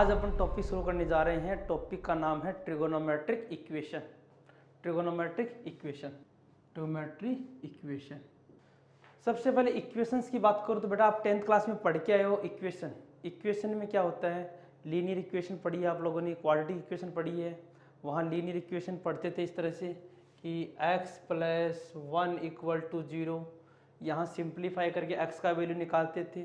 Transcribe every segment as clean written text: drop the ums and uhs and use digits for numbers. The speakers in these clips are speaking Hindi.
आज अपन टॉपिक शुरू करने जा रहे हैं। टॉपिक का नाम है trigonometric equation. Trigonometric equation, trigonometric equation. सबसे पहले इक्वेशंस की बात करूँ तो बेटा आप 10th क्लास में पढ़ के आए हो इक्वेशन। इक्वेशन में क्या होता है, लीनियर इक्वेशन पढ़ी है आप लोगों ने, क्वाड्रेटिक इक्वेशन पढ़ी है। वहाँ लीनियर इक्वेशन पढ़ते थे इस तरह से कि x + 1 = 0। यहाँ सिंप्लीफाई करके x का वैल्यू निकालते थे।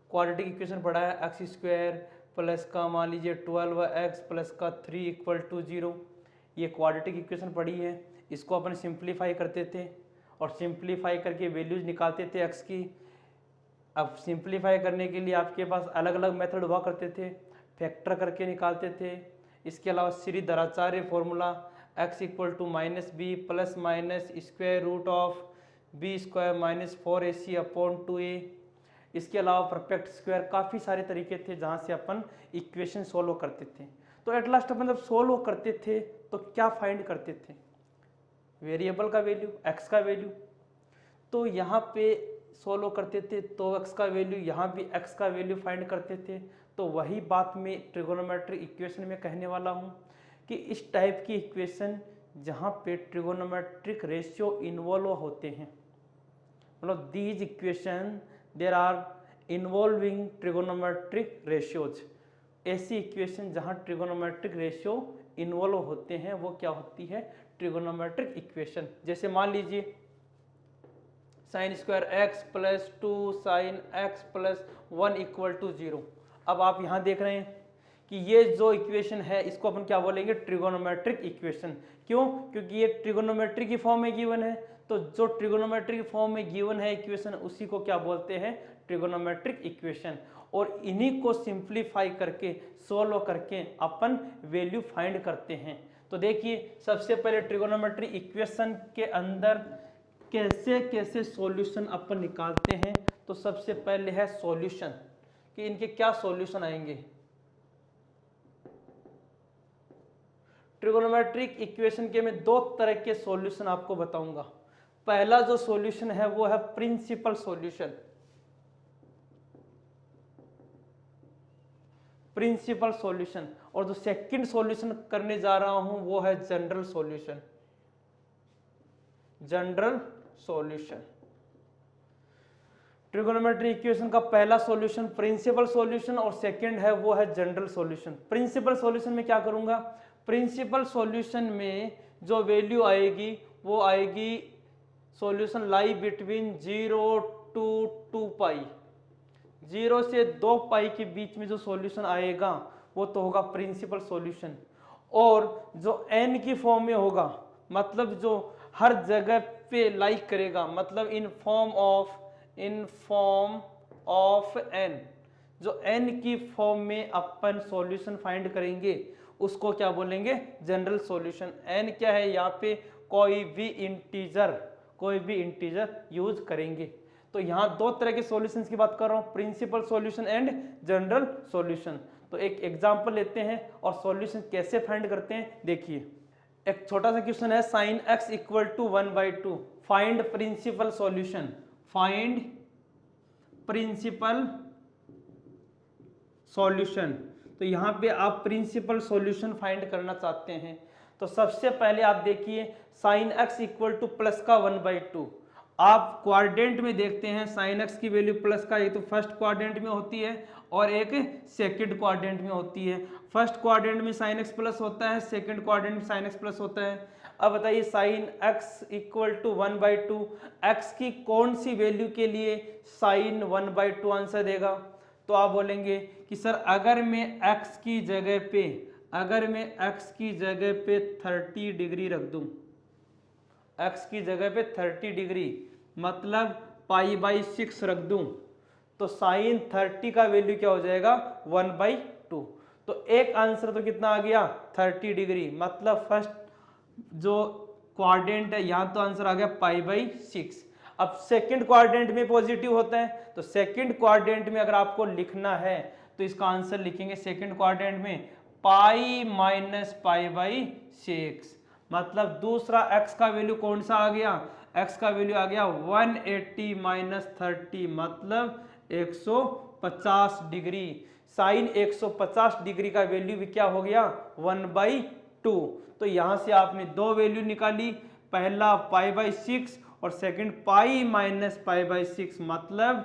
क्वाड्रेटिक इक्वेशन पढ़ा है x² प्लस का मान लीजिए 12x प्लस का 3 = 0। ये क्वाड्रेटिक इक्वेशन पढ़ी है। इसको अपन सिंप्लीफाई करते थे और सिंप्लीफाई करके वैल्यूज निकालते थे x की। अब सिंप्लीफाई करने के लिए आपके पास अलग अलग मेथड हुआ करते थे, फैक्टर करके निकालते थे। इसके अलावा Sridharacharya formula x = -b plus minus square root of b² - 4ac/2a। इसके अलावा परफेक्ट स्क्वायर, काफ़ी सारे तरीके थे जहाँ से अपन इक्वेशन सोल्व करते थे। तो एट लास्ट अपन जब सोल्व करते थे तो क्या फाइंड करते थे, वेरिएबल का वैल्यू, x का वैल्यू। तो यहाँ पे सोल्व करते थे तो x का वैल्यू, यहाँ भी x का वैल्यू फाइंड करते थे। तो वही बात मैं ट्रिगोनोमेट्रिक इक्वेशन में कहने वाला हूँ कि इस टाइप की इक्वेशन जहाँ पे ट्रिगोनोमेट्रिक रेशियो इन्वॉल्व होते हैं, मतलब these equation there are involving trigonometric ratios. ऐसी इक्वेशन जहाँ ट्रिगोनोमेट्रिक रेशियो इन्वॉल्व होते हैं वो क्या होती है, ट्रिगोनोमेट्रिक इक्वेशन। जैसे मान लीजिए sin² x + 2 sin x + 1 = 0। अब आप यहाँ देख रहे हैं कि ये जो इक्वेशन है इसको अपन क्या बोलेंगे, ट्रिगोनोमेट्रिक इक्वेशन। क्यों? क्योंकि ये ट्रिगोनोमेट्री की फॉर्म में गिवन है। तो जो ट्रिगोनोमेट्री की फॉर्म में गिवन है इक्वेशन, उसी को क्या बोलते हैं, ट्रिगोनोमेट्रिक इक्वेशन। और इन्हीं को सिंप्लीफाई करके सोल्व करके अपन वैल्यू फाइंड करते हैं। तो देखिए सबसे पहले ट्रिगोनोमेट्री इक्वेशन के अंदर कैसे कैसे सॉल्यूशन अपन निकालते हैं। तो सबसे पहले है सॉल्यूशन, कि इनके क्या सॉल्यूशन आएंगे। ट्रिगोनोमेट्रिक इक्वेशन के मैं दो तरह के सॉल्यूशन आपको बताऊंगा। पहला जो सॉल्यूशन है वो है प्रिंसिपल सॉल्यूशन, प्रिंसिपल सॉल्यूशन। और जो सेकंड सॉल्यूशन करने जा रहा हूं वो है general solution, general solution. Trigonometry equation का पहला सॉल्यूशन प्रिंसिपल सॉल्यूशन और सेकंड है वो है जनरल सॉल्यूशन। प्रिंसिपल सॉल्यूशन में क्या करूंगा, प्रिंसिपल सॉल्यूशन में जो वैल्यू आएगी वो आएगी, सॉल्यूशन लाई बिटवीन 0 to 2 पाई। 0 से 2 पाई के बीच में जो सॉल्यूशन आएगा वो तो होगा प्रिंसिपल सॉल्यूशन। और जो n की फॉर्म में होगा, मतलब जो हर जगह पे लाइक करेगा, मतलब इन फॉर्म ऑफ n, जो n की फॉर्म में अपन सॉल्यूशन फाइंड करेंगे उसको क्या बोलेंगे, जनरल सॉल्यूशन। n क्या है, यहाँ पे कोई भी इंटीजर यूज करेंगे। तो यहाँ दो तरह के सॉल्यूशंस की बात कर रहा हूँ, principal solution and general solution. तो एक एग्जांपल लेते हैं और सॉल्यूशन कैसे फाइंड करते हैं। देखिए एक छोटा सा क्वेश्चन है, sin x = 1/2, find principal solution. Find principal solution. तो यहाँ पे आप प्रिंसिपल सॉल्यूशन फाइंड करना चाहते हैं। तो सबसे पहले आप देखिए sin x = प्लस का 1/2। आप क्वाड्रेंट में देखते हैं sin x की वैल्यू प्लस का, एक तो फर्स्ट क्वाड्रेंट में होती है और एक सेकंड क्वाड्रेंट में होती है। फर्स्ट क्वाड्रेंट में sin x प्लस होता है, सेकंड क्वाड्रेंट में sin x प्लस होता है। अब बताइए sin x = 1/2, x की कौन सी वैल्यू के लिए sin 1/2 आंसर देगा। तो आप बोलेंगे कि सर अगर मैं x की जगह पे 30 डिग्री रख दूं, x की जगह पे 30 डिग्री मतलब π/6 रख दूं, तो sin 30 का वैल्यू क्या हो जाएगा, 1/2। तो एक आंसर तो कितना आ गया, 30 डिग्री, मतलब फर्स्ट जो क्वाड्रेंट है यहाँ तो आंसर आ गया π/6। अब सेकंड क्वाड्रेंट में पॉजिटिव होता है, तो सेकंड क्वाड्रेंट में अगर आपको लिखना है तो इसका आंसर लिखेंगे सेकंड क्वाड्रेंट में π-π/6। मतलब दूसरा x का वैल्यू कौन सा आ गया, x का वैल्यू आ गया 180 - 30 मतलब 150 डिग्री। साइन 150 डिग्री का वैल्यू भी क्या हो गया 1/2। तो यहां से आपने दो वैल्यू निकाली, पहला π/6 और सेकंड π-π/6 मतलब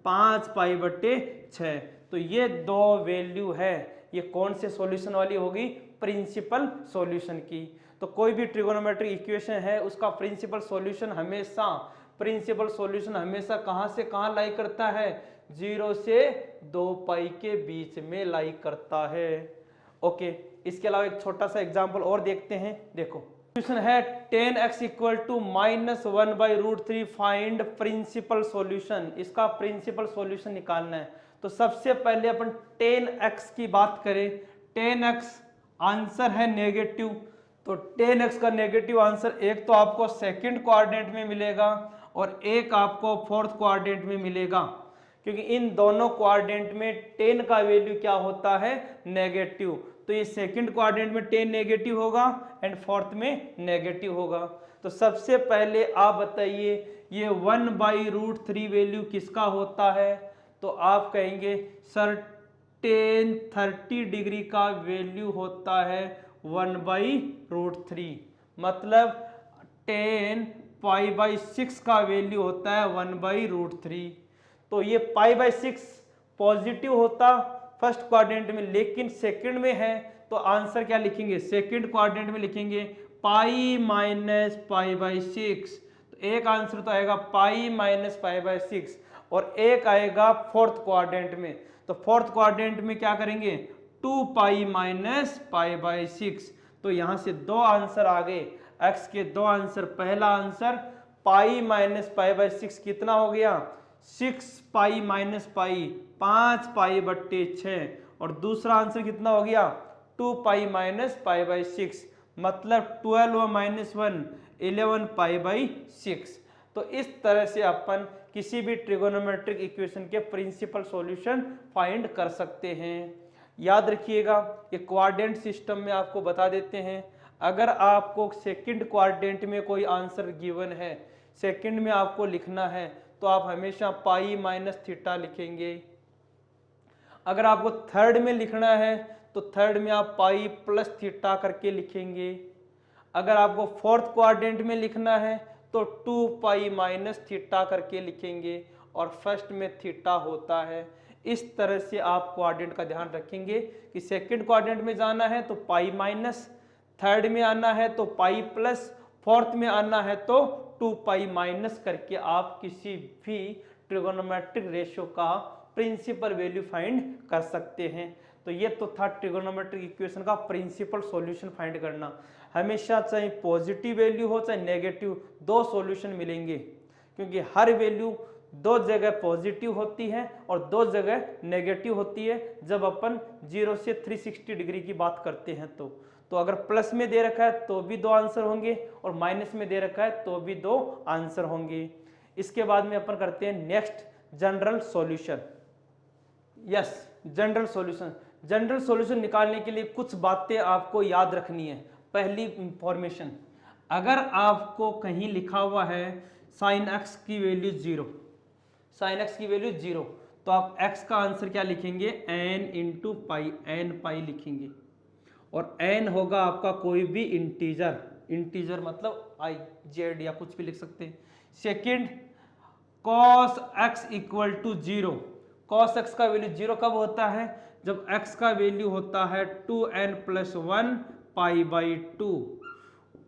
5π/6। तो ये दो वैल्यू है, ये कौन से सॉल्यूशन वाली होगी, प्रिंसिपल सॉल्यूशन की। तो कोई भी ट्रिगोनोमेट्रिक इक्वेशन है उसका प्रिंसिपल सॉल्यूशन हमेशा कहां से कहां लाई करता है, 0 से 2π के बीच में लाई करता है। ओके, इसके अलावा एक छोटा सा एग्जांपल और देखते हैं। देखो सॉल्यूशन है 10x = -1/√3, फाइंड प्रिंसिपल सॉल्यूशन। इसका प्रिंसिपल सॉल्यूशन निकालना है। तो सबसे पहले अपन 10x की बात करें, 10x आंसर है नेगेटिव, तो 10x का नेगेटिव आंसर एक तो आपको सेकंड क्वाड्रेंट में मिलेगा और एक आपको फोर्थ क्वाड्रेंट में मिलेगा, क्योंकि इन दोनों क्वाड्रेंट में 10 का वैल्यू क्या होता है, नेगेटिव। तो ये सेकंड क्वाड्रेंट में 10 नेगेटिव होगा एंड फोर्थ में नेगेटिव होगा। तो सबसे पहले आप बताइए ये 1/√3 वैल्यू किसका होता है, तो आप कहेंगे सर 10 डिग्री का वैल्यू होता है 1/√3, मतलब 10 π/6 का वैल्यू होता है 1/√3। तो ये π/6 पॉजिटिव होता फर्स्ट क्वाड्रेंट में, लेकिन सेकंड में है तो आंसर क्या लिखेंगे, सेकंड क्वाड्रेंट में लिखेंगे π-π/6। तो एक आंसर तो आएगा π-π/6 और एक आएगा फोर्थ क्वाड्रेंट में। तो फोर्थ क्वाड्रेंट में क्या करेंगे 2π-π/6। तो यहां से दो आंसर आ गए, x के दो आंसर। पहला आंसर π-π/6 कितना हो गया 6π-π 5π/6 और दूसरा आंसर कितना हो गया 2π-π/6 मतलब 12 - 1 11π/6। तो इस तरह से अपन किसी भी ट्रिगोनोमेट्रिक इक्वेशन के प्रिंसिपल सॉल्यूशन फाइंड कर सकते हैं। याद रखिएगा ये क्वाड्रेंट सिस्टम में आपको बता देते हैं, अगर आपको सेकंड क्वाड्रेंट में कोई आंसर गिवन है, सेकंड में आपको लिखना है, तो आप हमेशा π-θ लिखेंगे। अगर आपको थर्ड में लिखना है तो थर्ड में आप π+θ करके लिखेंगे। अगर आपको फोर्थ क्वाड्रेंट में लिखना है तो 2π-θ करके लिखेंगे और फर्स्ट में थीटा होता है। इस तरह से आप क्वाड्रेंट का ध्यान रखेंगे कि सेकंड क्वाड्रेंट में जाना है तो π-, थर्ड में आना है तो π+, फोर्थ में आना है तो 2π- करके आप किसी भी ट्रिगोनोमेट्रिक रेशियो का प्रिंसिपल वैल्यू फाइंड कर सकते हैं। तो ये तो था ट्रिगोनोमेट्रिक इक्वेशन का प्रिंसिपल सॉल्यूशन फाइंड करना। हमेशा चाहे पॉजिटिव वैल्यू हो चाहे नेगेटिव, दो सॉल्यूशन मिलेंगे, क्योंकि हर वैल्यू दो जगह पॉजिटिव होती है और दो जगह नेगेटिव होती है जब अपन 0 से 360 डिग्री की बात करते हैं। तो अगर प्लस में दे रखा है तो भी दो आंसर होंगे और माइनस में दे रखा है तो भी दो आंसर होंगे। इसके बाद में अपन करते हैं next general solution. Yes, general solution. General solution निकालने के लिए कुछ बातें आपको याद रखनी है। पहली इंफॉर्मेशन, अगर आपको कहीं लिखा हुआ है sin x की वैल्यू 0, sin x की वैल्यू 0, तो आप x का आंसर क्या लिखेंगे n × π, n लिखेंगे और n होगा आपका कोई भी इंटीजर मतलब i, z या कुछ भी लिख सकते हैं। Second, cos x = 0, cos x का वैल्यू 0 कब होता है, जब x का वैल्यू होता है 2n + 1 π/2,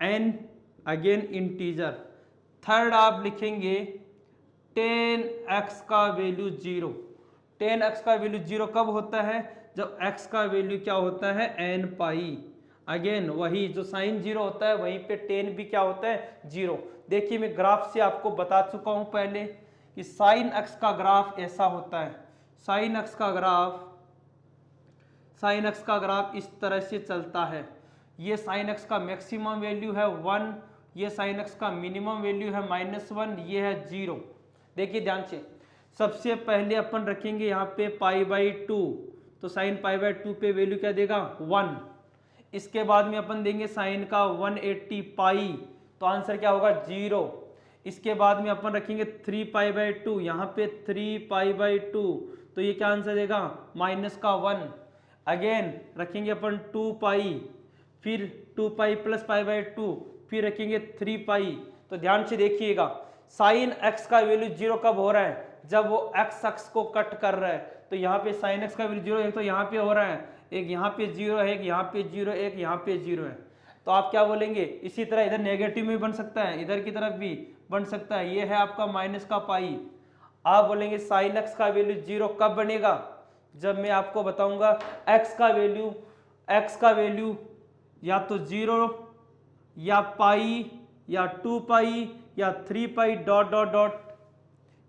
n again integer. Third आप लिखेंगे tan x का वैल्यू 0, tan x का वैल्यू 0 कब होता है, जब x का वैल्यू क्या होता है nπ। अगेन वही जो साइन 0 होता है वहीं पे tan भी क्या होता है 0। देखिए मैं ग्राफ से आपको बता चुका हूं पहले कि साइन x का ग्राफ ऐसा होता है, साइन x का ग्राफ इस तरह से चलता है। ये साइन x का मैक्सिमम वैल्यू है 1, ये साइन x का मिनिमम वैल्यू है -1, ये है 0। देखिए ध्यान से, सबसे पहले अपन रखेंगे यहाँ पे π/2, तो साइन π/2 पे वैल्यू क्या देगा 1। इसके बाद में अपन देंगे साइन का 180π, तो आंसर क्या होगा 0। इसके बाद में अपन रखेंगे 3π/2, यहाँ पे 3π/2, तो ये क्या आंसर देगा, माइनस का 1। अगेन रखेंगे अपन 2 पाई, फिर 2 पाई प्लस पाई बाई 2, फिर रखेंगे 3 पाई। तो ध्यान से देखिएगा, साइन एक्स का वैल्यू 0 कब हो रहा है, जब वो एक्स अक्ष को कट कर रहा है। तो यहाँ पे साइन एक्स का वैल्यू 0 है, तो यहाँ पे हो रहा है, एक यहाँ पे 0 है, एक यहाँ पे 0, एक यहाँ पे 0 है। तो आप क्या बोलेंगे, इसी तरह इधर नेगेटिव में बन सकता है, इधर की तरफ भी बन सकता है। ये है आपका माइनस का पाई। आप बोलेंगे साइन एक्स का वैल्यू 0 कब बनेगा, जब मैं आपको बताऊंगा एक्स का वैल्यू या तो 0 या पाई या 2 पाई या 3 पाई डॉट डॉट डॉट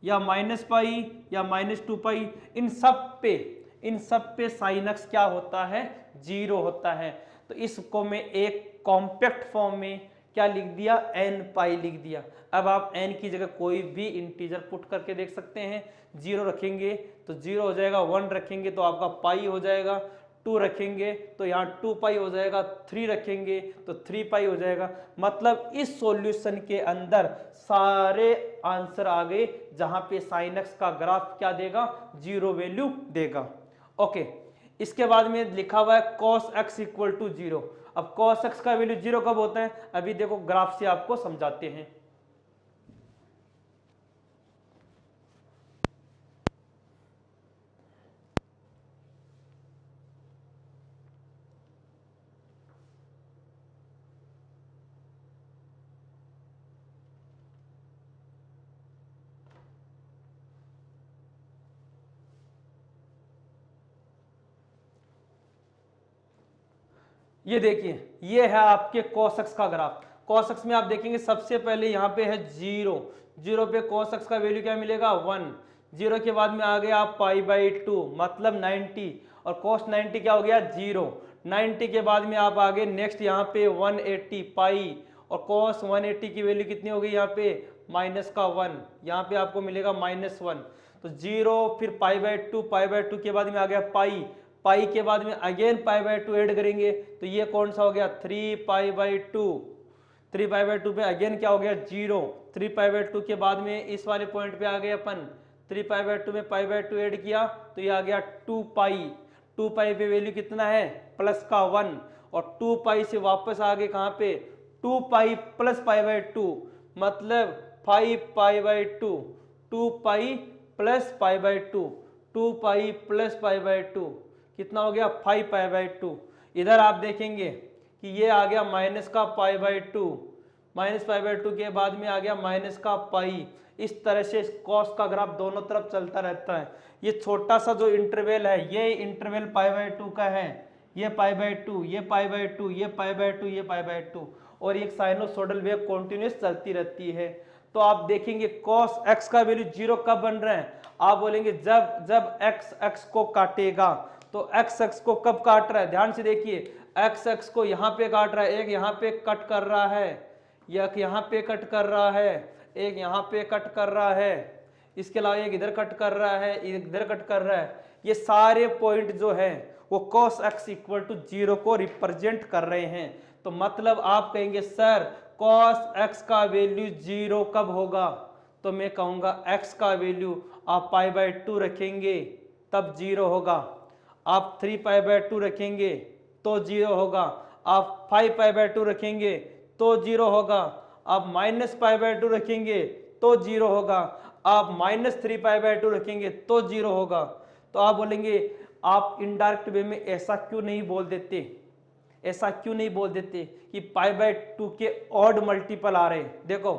या माइनस पाई या माइनस 2 पाई, इन सब पे साइन एक्स क्या होता है, 0 होता है। तो इसको मैं एक कॉम्पैक्ट फॉर्म में क्या लिख दिया, n पाई लिख दिया। अब आप n की जगह कोई भी इंटीजर पुट करके देख सकते हैं। 0 रखेंगे तो 0 हो जाएगा, 1 रखेंगे तो आपका पाई हो जाएगा, 2 रखेंगे तो यहाँ 2 पाई हो जाएगा, 3 रखेंगे तो 3 पाई हो जाएगा। मतलब इस सॉल्यूशन के अंदर सारे आंसर आ गए जहां पे साइन एक्स का ग्राफ क्या देगा, 0 वैल्यू देगा। ओके, इसके बाद में लिखा हुआ है cos x इक्वल टू 0। अब cos x का वैल्यू 0 कब होता है, अभी देखो ग्राफ से आपको समझाते हैं। ये देखिए, ये है आपके cos x का ग्राफ। cos x में आप देखेंगे सबसे पहले यहाँ पे है 0 पे cos x का वैल्यू क्या मिलेगा, 1। 0 के बाद में आ गया आप पाई बाई 2 मतलब 90, और cos 90 क्या हो गया, 0। 90 के बाद में आप आगे नेक्स्ट यहाँ पे 180 पाई, और cos 180 की वैल्यू कितनी हो गई यहाँ पे, माइनस का 1, यहाँ पे आपको मिलेगा -1। तो 0 फिर पाई बाई 2 के बाद में आ गया पाई के बाद में अगेन पाई बाई 2 ऐड करेंगे तो ये कौन सा हो गया, 3 पाई बाई 2। 3 पाई बाई 2 पे अगेन क्या हो गया, 0। 3 पाई बाई 2 के बाद में इस वाले पॉइंट पे आ गए अपन, 3 पाई बाई 2 में पाई बाई 2 ऐड किया तो ये आ गया 2 पाई। 2 पाई पे वैल्यू कितना है, प्लस का 1, और 2 पाई से वापस आ गए कहाँ पे, 2 पाई प्लस पाई बाई 2 मतलब 5 pi by 2, 2 pi plus pi by 2, 2 pi plus pi by 2 कितना हो गया, 5 पाई बाई 2। इधर आप देखेंगे कि ये आ गया माइनस का pi by 2, minus pi by 2 के बाद में आ गया माइनस का पाई। इस तरह से कॉस का ग्राफ दोनों तरफ चलता रहता है। ये छोटा सा जो इंटरवल है, ये इंटरवल पाई बाई 2 का है, ये पाई बाई 2, ये पाई बाई 2, ये पाई बाई 2, ये पाई बाई 2, और एक साइनोसोडल वेव कॉन्टिन्यूस चलती रहती है। तो आप देखेंगे cos x का वैल्यू 0 कब बन रहा है, आप बोलेंगे जब x को काटेगा। तो x को कब काट रहा है, ध्यान से देखिए, x को यहाँ पे काट रहा है, एक यहाँ पे कट कर रहा है, एक यहाँ पे कट कर रहा है, एक यहाँ पे कट कर रहा है, इसके अलावा एक इधर कट कर रहा है, एक इधर कट कर रहा है। ये सारे पॉइंट जो है वो cos x इक्वल टू 0 को रिप्रेजेंट कर रहे हैं। तो मतलब आप कहेंगे सर cos x का वैल्यू 0 कब होगा, तो मैं कहूँगा x का वैल्यू आप पाई बाई 2 रखेंगे तब 0 होगा, आप 3 पाई बाई 2 रखेंगे तो 0 होगा, आप 5 पाई बाई 2 रखेंगे तो 0 होगा, आप माइनस पाई बाई 2 रखेंगे तो 0 होगा, आप -3 पाई बाई 2 रखेंगे तो 0 होगा। तो आप बोलेंगे आप इनडायरेक्ट वे में ऐसा क्यों नहीं बोल देते, ऐसा क्यों नहीं बोल देते कि पाई बाई 2 के ऑड मल्टीपल आ रहे हैं। देखो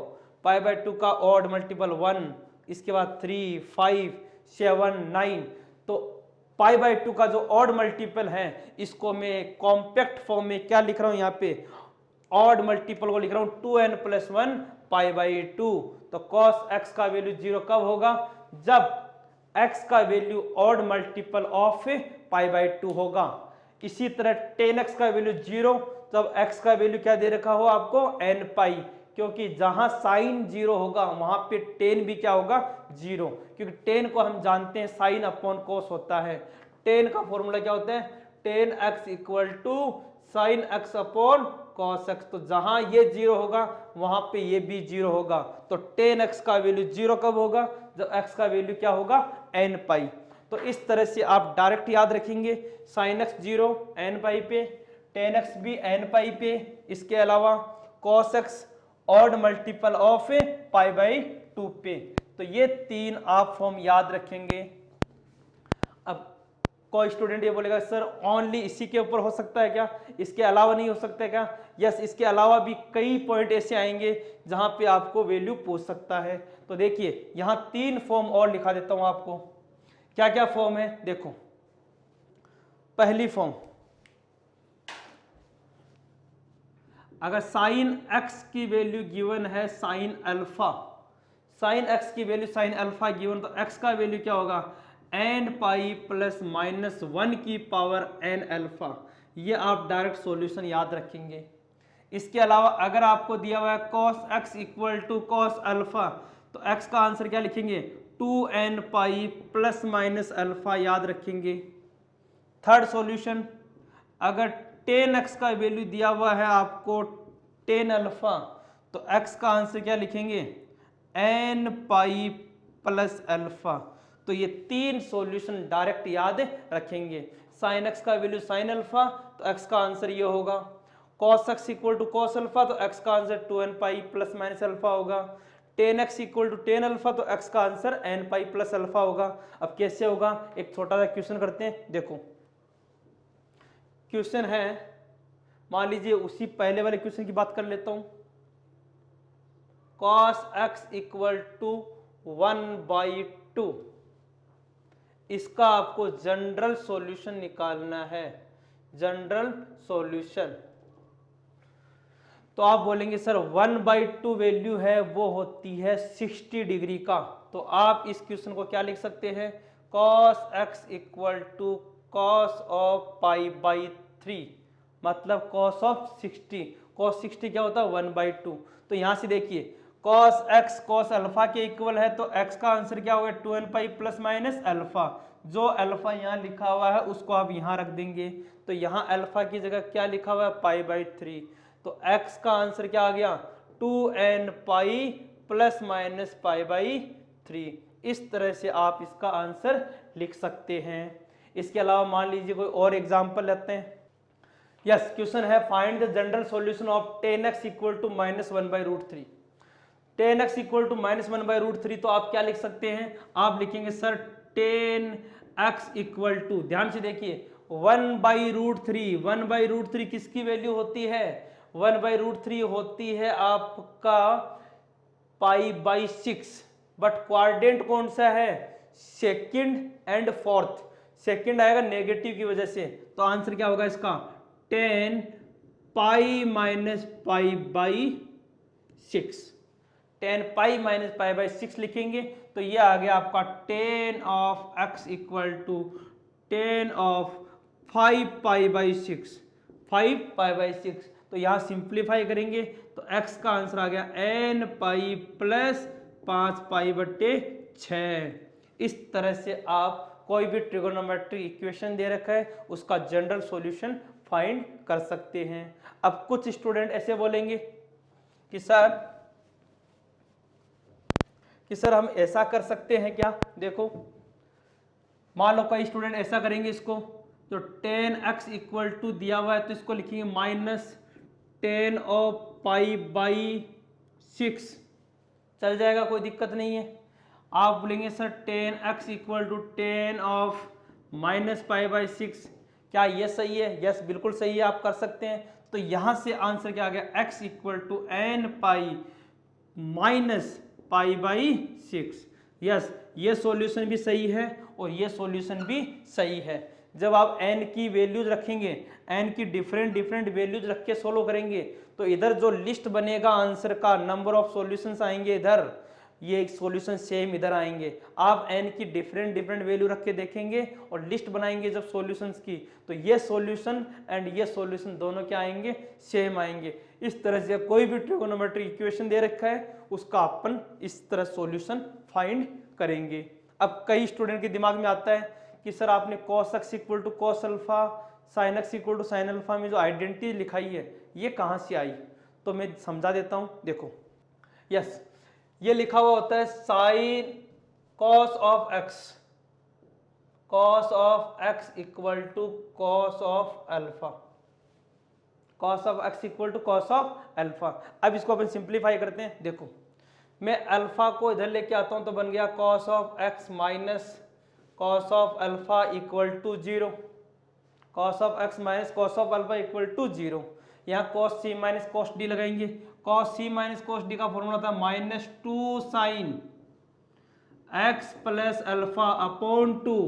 पाई बाई 2 का ऑड मल्टीपल 1, इसके बाद 3, 5, 7, 9, तो पाई बाई 2 का जो ऑड मल्टीपल है इसको मैं कॉम्पैक्ट फॉर्म में क्या लिख रहा हूं, यहाँ पे ऑड मल्टीपल को लिख रहा हूं 2n + 1 पाई बाई 2। तो cos x का वैल्यू 0 कब होगा, जब x का value odd multiple of pi by 2 होगा। इसी तरह tan x का वैल्यू 0 तब x का वैल्यू क्या दे रखा हो आपको, n पाई, क्योंकि जहां साइन 0 होगा वहां पे tan भी क्या होगा, 0, क्योंकि tan को हम जानते हैं साइन अपॉन cos होता है। tan का फॉर्मूला क्या होता है, tan x equal to sine x upon cos x। तो जहां ये 0 होगा वहां पे ये भी 0 होगा। तो tan x का वैल्यू 0 कब होगा, जब x का वैल्यू क्या होगा, n पाई। तो इस तरह से आप डायरेक्ट याद रखेंगे sin x 0 n पाई पे, tan x भी n पाई पे, इसके अलावा cos x odd multiple of pi by 2 पे। तो ये 3 आप फॉर्म याद रखेंगे। अब कोई स्टूडेंट ये बोलेगा सर ओनली इसी के ऊपर हो सकता है क्या, इसके अलावा नहीं हो सकता है क्या? यस, इसके अलावा भी कई पॉइंट ऐसे आएंगे जहां पे आपको वैल्यू पूछ सकता है। तो देखिए यहां 3 फॉर्म और लिखा देता हूं आपको। क्या क्या फॉर्म है देखो। पहली फॉर्म, अगर साइन एक्स की वैल्यू गिवन है साइन अल्फा, साइन एक्स की वैल्यू साइन अल्फा गिवन, तो एक्स का वैल्यू क्या होगा एन पाई प्लस माइनस 1 की पावर एन अल्फा। ये आप डायरेक्ट सॉल्यूशन याद रखेंगे। इसके अलावा अगर आपको दिया हुआ है cos x equal to cos alpha, तो एक्स का आंसर क्या लिखेंगे 2n pi plus minus alpha याद रखेंगे। थर्ड सॉल्यूशन, अगर टेन एक्स का वैल्यू दिया हुआ है आपको टेन अल्फा, तो एक्स का आंसर क्या लिखेंगे एन पाई प्लस अल्फा। तो ये 3 सॉल्यूशन डायरेक्ट याद रखेंगे। साइन एक्स का वैल्यू साइन अल्फा, तो एक्स का आंसर ये होगा। Cos x equal to cos alpha, तो एक्स का answer 2n pi plus minus alpha होगा। Tan x equal to tan alpha, तो एक्स का answer n pi plus alpha होगा। अब कैसे होगा, एक छोटा सा क्वेश्चन करते हैं। देखो क्वेश्चन है, मान लीजिए उसी पहले वाले क्वेश्चन की बात कर लेता हूं। cos x इक्वल टू 1/2, इसका आपको जनरल सॉल्यूशन निकालना है, जनरल सॉल्यूशन। तो आप बोलेंगे सर 1/2 वैल्यू है वो होती है 60 डिग्री का, तो आप इस क्वेश्चन को क्या लिख सकते हैं cos x equal to cos of pi by 3, मतलब cos ऑफ 60। cos 60 क्या होता है 1/2। तो यहां से देखिए cos x cos अल्फा के इक्वल है, तो x का आंसर क्या होगा 2n pi plus minus alpha. जो अल्फा यहाँ लिखा हुआ है उसको आप यहाँ रख देंगे, तो यहाँ अल्फा की जगह क्या लिखा हुआ है पाई बाई 3। तो x का आंसर क्या आ गया 2n pi plus minus pi by 3। इस तरह से आप इसका आंसर लिख सकते हैं। इसके अलावा मान लीजिए कोई और एग्जांपल लेते हैं। यस, क्वेश्चन है find the general solution of tan x equal to minus 1/√3। tan x equal to minus 1/√3, तो आप क्या लिख सकते हैं, आप लिखेंगे sir tan x equal to, ध्यान से देखिए 1/√3। 1/√3 किसकी वैल्यू होती है 1/√3 होती है आपका पाई बाई 6, बट क्वाड्रेंट कौन सा है सेकंड एंड फोर्थ। सेकंड आएगा नेगेटिव की वजह से, तो आंसर क्या होगा इसका 10 pi minus pi by 6। 10 pi minus pi by 6 लिखेंगे, तो ये आ गया आपका 10 of x equal to 10 of 5 pi by 6, 5 pi by 6। तो यहाँ सिंप्लीफाई करेंगे तो x का आंसर आ गया n पाई प्लस 5 पाई बट्टे 6। इस तरह से आप कोई भी ट्रिगोनोमेट्रिक इक्वेशन दे रखा है उसका जनरल सॉल्यूशन फाइंड कर सकते हैं। अब कुछ स्टूडेंट ऐसे बोलेंगे कि सर हम ऐसा कर सकते हैं क्या, देखो मान लो कई स्टूडेंट ऐसा करेंगे, इसको जो tan x इक्वल टू दिया हुआ है तो इसको लिखेंगे माइनस 10 ऑफ पाई बाई 6, चल जाएगा कोई दिक्कत नहीं है। आप बोलेंगे sir tan x equal to 10 of minus pi by 6, क्या ये सही है, यस बिल्कुल सही है, आप कर सकते हैं। तो यहां से आंसर क्या आ गया x equal to n pi minus pi by 6। Yes, ये सॉल्यूशन भी सही है और ये सॉल्यूशन भी सही है। जब आप n की वैल्यूज रखेंगे, n की डिफरेंट वैल्यूज रख के सोल्व करेंगे, तो इधर जो लिस्ट बनेगा आंसर का नंबर ऑफ सॉल्यूशंस आएंगे इधर, ये एक सॉल्यूशन सेम इधर आएंगे। आप n की डिफरेंट वैल्यू रख के देखेंगे और लिस्ट बनाएंगे जब सॉल्यूशंस की, तो ये सॉल्यूशन एंड ये सॉल्यूशन दोनों क्या आएंगे सेम आएंगे। इस तरह से कोई भी ट्रिगोनोमेट्रिक इक्वेशन दे रखा है उसका अपन इस तरह सॉल्यूशन फाइंड करेंगे। अब कई स्टूडेंट के दिमाग में आता है कि सर आपने cos x equal to cos alpha, sin x equal to sin alpha में जो आइडेंटिटी लिखाई है ये कहाँ से आई, तो मैं समझा देता हूँ। देखो यस, ये लिखा हुआ होता है sin cos of x, cos of x equal to cos of alpha, cos of x equal to cos of alpha. अब इसको अपन सिंप्लीफाई करते हैं। देखो मैं अल्फा को इधर लेके आता हूं तो बन गया cos of x minus cos of alpha equal to 0, cos of x minus cos of alpha equal to 0। यहाँ cos C minus cos D लगाएंगे। Cos C minus cos D का फॉर्मूला था -2 sine x plus alpha upon 2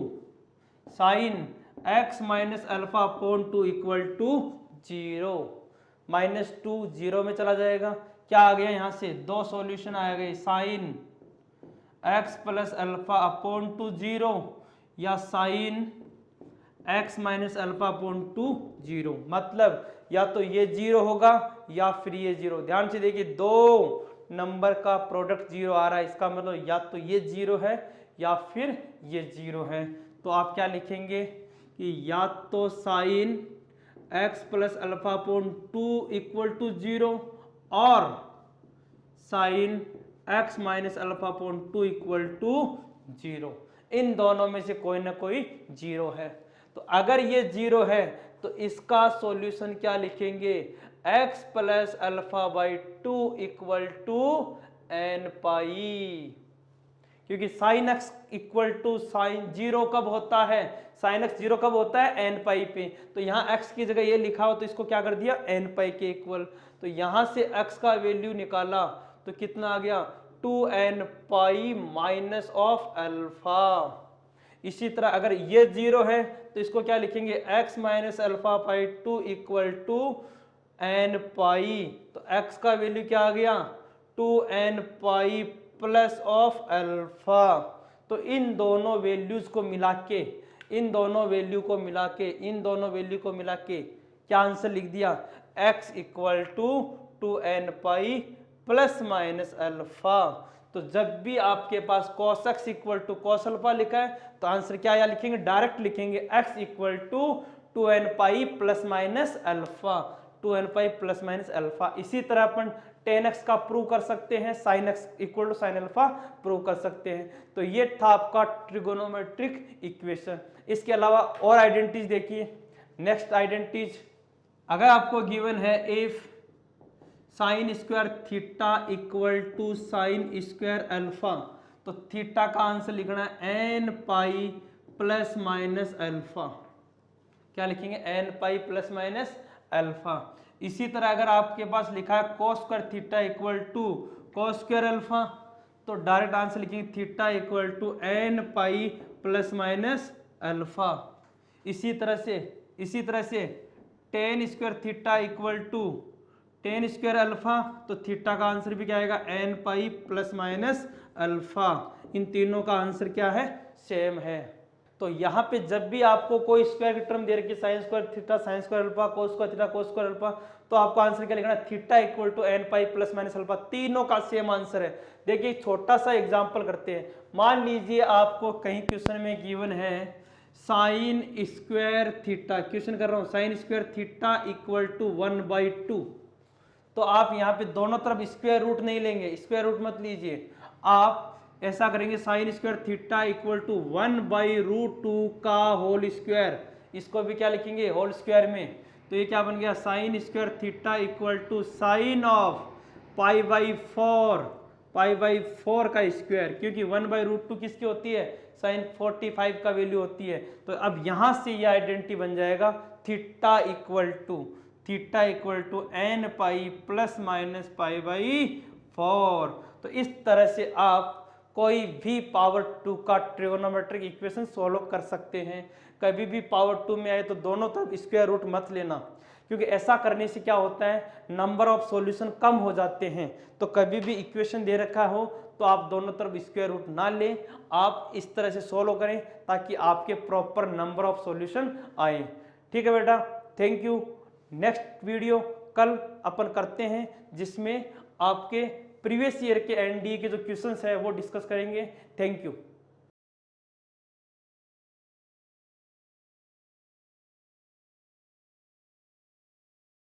sine x minus alpha upon 2 equal to 0। -2 0 में चला जाएगा, क्या आ गया यहाँ से, दो सॉल्यूशन आ गए, sign x plus alpha upon 2 0 या sign x minus alpha upon 2 0। मतलब या तो ये 0 होगा या फिर ये 0। ध्यान से देखिए दो नंबर का प्रोडक्ट 0 आ रहा है, इसका मतलब या तो ये 0 है या फिर ये 0 है। तो आप क्या लिखेंगे कि या तो sine x plus alpha upon 2 equal to 0 और sine x minus alpha upon 2 equal to 0। इन दोनों में से कोई ना कोई 0 है। तो अगर ये 0 है तो इसका सॉल्यूशन क्या लिखेंगे, x plus alpha by 2 equal to n pi, क्योंकि sine x equal to sine 0 कब होता है, साइन एक्स 0 कब होता है, एन पाई पे। तो यहाँ x की जगह ये लिखा हो तो इसको क्या कर दिया, एन पाई के इक्वल। तो यहाँ से x का वैल्यू निकाला तो कितना आ गया, 2n pi minus of alpha. इसी तरह अगर ये 0 है तो इसको क्या लिखेंगे, x minus alpha by 2 equal to n pi. तो x का वैल्यू क्या आ गया, 2n pi plus of alpha. तो इन दोनों वैल्यूज को मिला के, इन दोनों वैल्यू को मिला के, इन दोनों वैल्यू को मिला के क्या आंसर लिख दिया, x equal to 2n pi plus minus alpha. तो जब भी आपके पास cos x equal to cos alpha लिखा है तो आंसर क्या या लिखेंगे, डायरेक्ट लिखेंगे x equal to 2n pi plus minus alpha, 2n pi plus minus alpha. इसी तरह अपन tan x का प्रूव कर सकते हैं, sin x equal to sin alpha prove कर सकते हैं। तो ये था आपका ट्रिगोनोमेट्रिक इक्वेशन। इसके अलावा और आइडेंटिटीज देखिए। नेक्स्ट आइडेंटिटीज, अगर आपको गिवन है if sine square theta equal to sine square alpha, तो थीटा का आंसर लिखना है n pi plus minus alpha. क्या लिखेंगे, n pi plus minus alpha. इसी तरह अगर आपके पास लिखा है cos square theta equal to cos square alpha, तो डायरेक्ट आंसर लिखेंगे theta equal to n pi plus minus alpha. इसी तरह से tan square theta equal to tan square alpha, तो थीटा का आंसर भी क्या आएगा, n pi plus minus alpha. इन तीनों का आंसर क्या है, सेम है। तो यहाँ पे जब भी आपको कोई स्क्वायर की टर्म दे रखी है, sine square theta sine square alpha, cos square theta cos square alpha, तो आपको आंसर क्या लिखना है, theta equal to n pi plus minus alpha. तीनों का सेम आंसर है। देखिए छोटा सा एग्जांपल करते हैं। मान लीजिए आपको कहीं क्वेश्चन में गिवन है साइन स्क्वायर थीटा, क्वेश्चन कर रहा हूँ, sine square theta equal to 1/2। तो आप यहाँ पे दोनों तरफ स्क्वायर रूट नहीं लेंगे, स्क्वायर रूट मत लीजिए, आप ऐसा करेंगे sine square theta equal to 1/√2 का होल स्क्वायर। इसको भी क्या लिखेंगे, होल स्क्वायर में। तो ये क्या बन गया, sine square theta equal to sine of π/4 π/4 का स्क्वायर, क्योंकि 1/√2 किसकी होती है, साइन 45 का वैल्यू होती है। तो अब यहाँ से ये आइडेंटिटी बन जाएगा theta equal to n pi plus minus π/4। तो इस तरह से आप कोई भी पावर 2 का ट्रिगोनोमेट्रिक इक्वेशन सोल्व कर सकते हैं। कभी भी पावर 2 में आए तो दोनों तरफ स्क्वायर रूट मत लेना, क्योंकि ऐसा करने से क्या होता है, नंबर ऑफ सॉल्यूशन कम हो जाते हैं। तो कभी भी इक्वेशन दे रखा हो तो आप दोनों तरफ स्क्वायर रूट ना लें, आप इस तरह से सोल्व करें ताकि आपके प्रॉपर नंबर ऑफ सॉल्यूशन आए। ठीक है बेटा, थैंक यू। नेक्स्ट वीडियो कल अपन करते हैं जिसमें आपके प्रीवियस ईयर के एनडीए के जो क्वेश्चंस है वो डिस्कस करेंगे। Thank you.